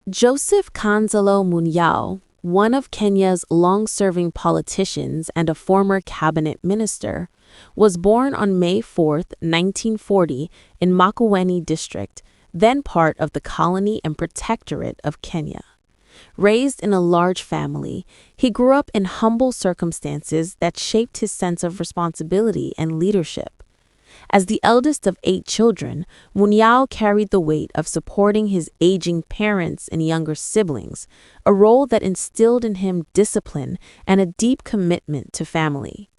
Joseph Kanzalo Munyao, one of Kenya's long-serving politicians and a former cabinet minister, was born on May 4, 1940, in Makueni district, then part of the Colony and Protectorate of Kenya. Raised in a large family, he grew up in humble circumstances that shaped his sense of responsibility and leadership. As the eldest of 8 children, Munyao carried the weight of supporting his aging parents and younger siblings, a role that instilled in him discipline and a deep commitment to family.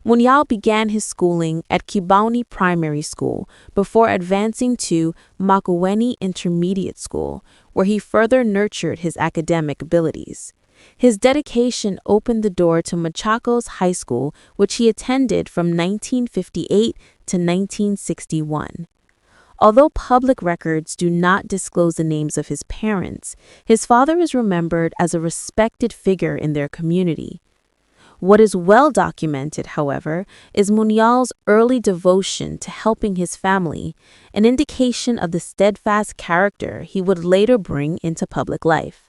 Munyao began his schooling at Kibaoni Primary School before advancing to Makueni Intermediate School, where he further nurtured his academic abilities. His dedication opened the door to Machakos High School, which he attended from 1958 to 1961. Although public records do not disclose the names of his parents, his father is remembered as a respected figure in their community. What is well documented, however, is Munyao's early devotion to helping his family, an indication of the steadfast character he would later bring into public life.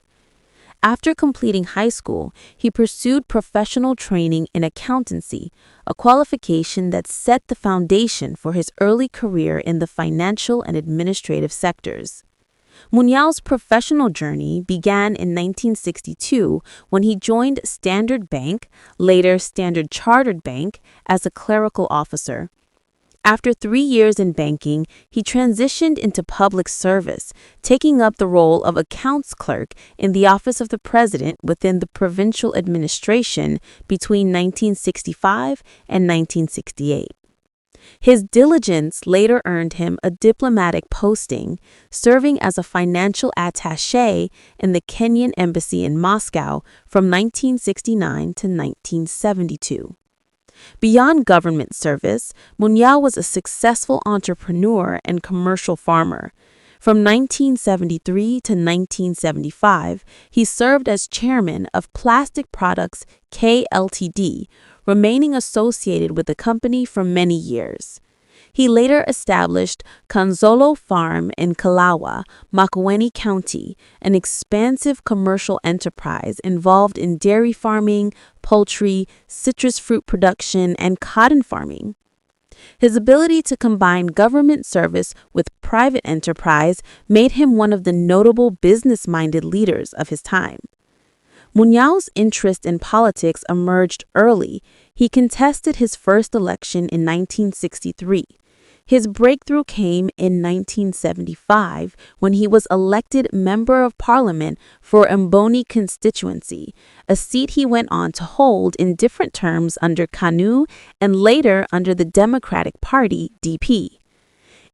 After completing high school, he pursued professional training in accountancy, a qualification that set the foundation for his early career in the financial and administrative sectors. Munyao's professional journey began in 1962 when he joined Standard Bank, later Standard Chartered Bank, as a clerical officer. After 3 years in banking, he transitioned into public service, taking up the role of accounts clerk in the office of the president within the provincial administration between 1965 and 1968. His diligence later earned him a diplomatic posting, serving as a financial attaché in the Kenyan embassy in Moscow from 1969 to 1972. Beyond government service, Munyao was a successful entrepreneur and commercial farmer. From 1973 to 1975, he served as chairman of Plastic Products K Ltd, remaining associated with the company for many years. He later established Kanzolo Farm in Kalawa, Makueni County, an expansive commercial enterprise involved in dairy farming, poultry, citrus fruit production, and cotton farming. His ability to combine government service with private enterprise made him one of the notable business-minded leaders of his time. Munyao's interest in politics emerged early. He contested his first election in 1963. His breakthrough came in 1975 when he was elected Member of Parliament for Mboni constituency, a seat he went on to hold in different terms under KANU and later under the Democratic Party (DP).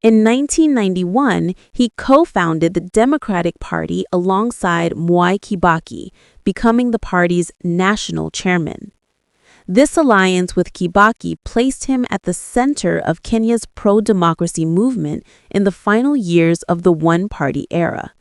In 1991, he co-founded the Democratic Party alongside Mwai Kibaki, becoming the party's national chairman. This alliance with Kibaki placed him at the center of Kenya's pro-democracy movement in the final years of the one-party era.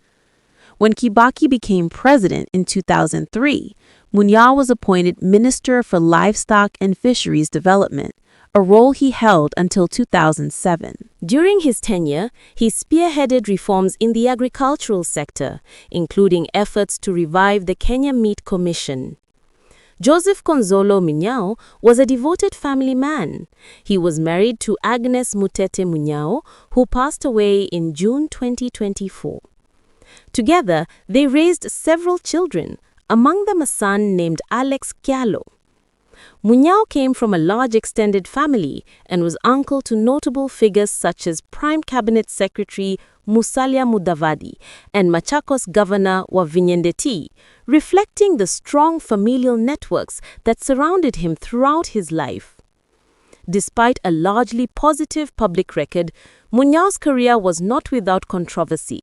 When Kibaki became president in 2003, Munyao was appointed Minister for Livestock and Fisheries Development, a role he held until 2007. During his tenure, he spearheaded reforms in the agricultural sector, including efforts to revive the Kenya Meat Commission. Joseph Konzolo Munyao was a devoted family man. He was married to Agnes Mutete Munyao, who passed away in June 2024. Together, they raised several children, among them a son named Alex Kyalo. Munyao came from a large extended family and was uncle to notable figures such as Prime Cabinet Secretary Musalia Mudavadi and Machakos Governor Wavinyendeti, reflecting the strong familial networks that surrounded him throughout his life. Despite a largely positive public record, Munyao's career was not without controversy.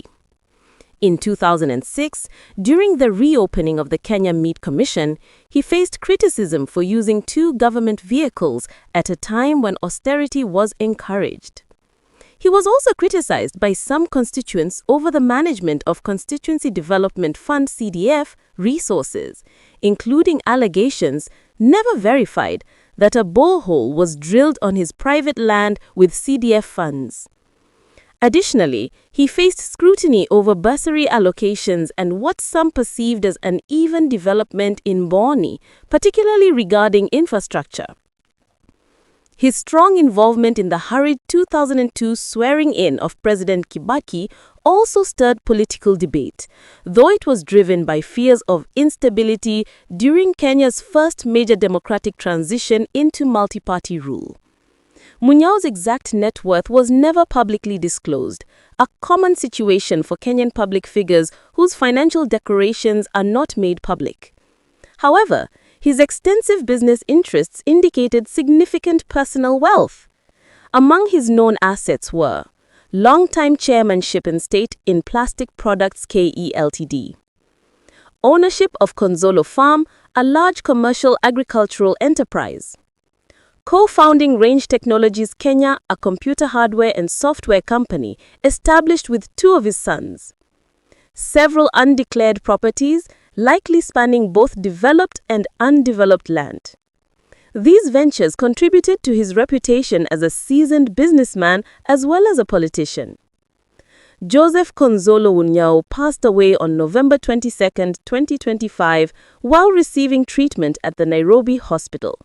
In 2006, during the reopening of the Kenya Meat Commission, he faced criticism for using 2 government vehicles at a time when austerity was encouraged. He was also criticized by some constituents over the management of Constituency Development Fund (CDF) resources, including allegations, never verified, that a borehole was drilled on his private land with CDF funds. Additionally, he faced scrutiny over bursary allocations and what some perceived as uneven development in Boni, particularly regarding infrastructure. His strong involvement in the hurried 2002 swearing-in of President Kibaki also stirred political debate, though it was driven by fears of instability during Kenya's first major democratic transition into multi-party rule. Munyao's exact net worth was never publicly disclosed, a common situation for Kenyan public figures whose financial declarations are not made public. However, his extensive business interests indicated significant personal wealth. Among his known assets were long-time chairmanship and stake in Plastic Products KE Ltd, ownership of Konzolo Farm, a large commercial agricultural enterprise, co-founding Range Technologies Kenya, a computer hardware and software company established with two of his sons, several undeclared properties, likely spanning both developed and undeveloped land. These ventures contributed to his reputation as a seasoned businessman as well as a politician. Joseph Konzolo Munyao passed away on November 22, 2025, while receiving treatment at the Nairobi hospital.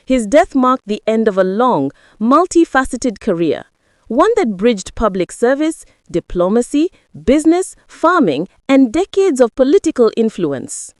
His death marked the end of a long, multifaceted career, one that bridged public service, diplomacy, business, farming, and decades of political influence.